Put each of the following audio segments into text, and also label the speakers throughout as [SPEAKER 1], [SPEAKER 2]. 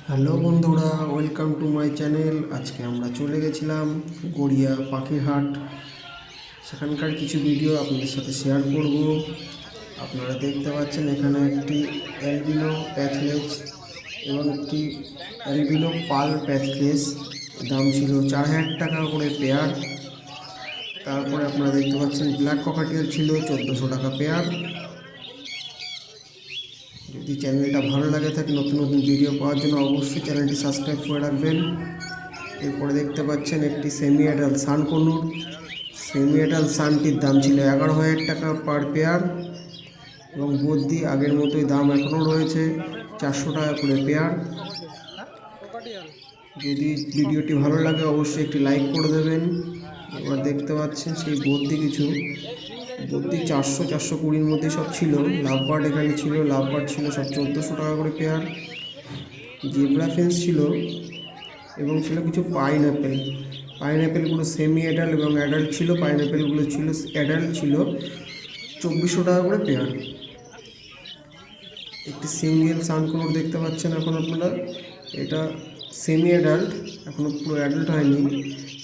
[SPEAKER 1] Hello বন্ধুরা, welcome to my channel. আজকে আমরা চলে গেছিলাম গড়িয়া পাখির হাট। সেখানকার কিছু ভিডিও আপনাদের সাথে শেয়ার করব। আপনারা দেখতে পাচ্ছেন এখানে একটি অ্যালবিনো প্যাচলেস এবং একটি অ্যালবিনো পাল প্যাচলেস, দাম ছিল 4000 টাকা করে পেয়ার। তারপরে আপনারা দেখতে পাচ্ছেন ব্ল্যাক ককাটেল ছিল 1400 টাকা পেয়ার। যদি চ্যানেলটা ভালো লাগে থাকে নতুন নতুন ভিডিও পাওয়ার জন্য অবশ্যই চ্যানেলটি সাবস্ক্রাইব করে রাখবেন। এরপরে দেখতে পাচ্ছেন একটি সেমি অ্যাডাল সান কনুর। সেমি অ্যাডাল সানটির দাম ছিল 11,000 টাকা পার পেয়ার এবং বদ্যি আগের মতোই দাম এখনও রয়েছে 400 টাকা করে পেয়ার। যদি ভিডিওটি ভালো লাগে অবশ্যই একটি লাইক করে দেবেন। এবার দেখতে পাচ্ছেন সেই বদ্যি কিছু বদ্যি 400-420-র মধ্যে সব ছিল। লাভবার্ড এখানে ছিল, লাভবার্ড ছিল সব 1400 টাকা করে পেয়ার। জেব্রা ফেন্স ছিল এবং ছিল কিছু পাইনঅ্যাপেলগুলো সেমি অ্যাডাল্ট এবং অ্যাডাল্ট ছিল। পাইনঅ্যাপেলগুলো ছিল অ্যাডাল্ট, ছিল 2400 টাকা করে পেয়ার। একটি সিঙ্গেল সানকোনোর দেখতে পাচ্ছেন এখন আপনারা, এটা সেমি অ্যাডাল্ট, এখনও পুরো অ্যাডাল্ট হয়নি।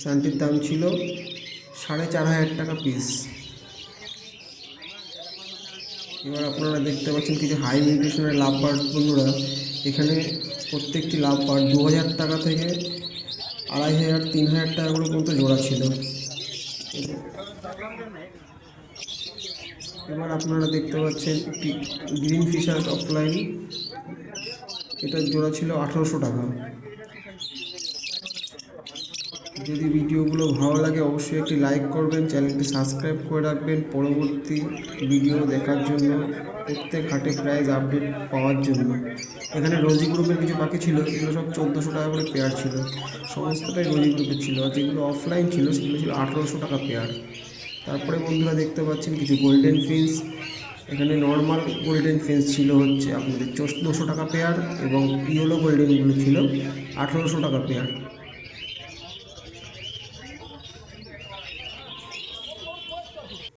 [SPEAKER 1] সানটির দাম ছিল 4500 টাকা পিস। এবার আপনারা দেখতে পাচ্ছেন কিছু হাই মিউটেশনের লাভবার্ড বন্ধুরা। এখানে প্রত্যেকটি লাভবার্ড 2000 টাকা থেকে 2500-3000 টাকা করে পর্যন্ত জোড়া ছিল। এবার আপনারা দেখতে পাচ্ছেন একটি গ্রিন ফিশার অফলাইন, এটার জোড়া ছিল 1800 টাকা। যদি ভিডিওগুলো ভালো লাগে অবশ্যই একটি লাইক করবেন, চ্যানেলটি সাবস্ক্রাইব করে রাখবেন পরবর্তী ভিডিও দেখার জন্য, প্রত্যেক হাটে প্রাইস আপডেট পাওয়ার জন্য। এখানে রোজি গ্রুপের কিছু পাখি ছিল, এগুলো সব 1400 টাকা করে পেয়ার ছিল। সমস্তটাই রোজি গ্রুপের ছিল, আর যেগুলো অফলাইন ছিল সেগুলো ছিল 1800 টাকা পেয়ার। তারপরে বন্ধুরা দেখতে পাচ্ছেন কিছু গোল্ডেন ফিন্স। এখানে নর্মাল গোল্ডেন ফিন্স ছিল হচ্ছে আপনাদের 1400 টাকা পেয়ার এবং ইয়েলো গোল্ডেনগুলো ছিল 1800 টাকা পেয়ার।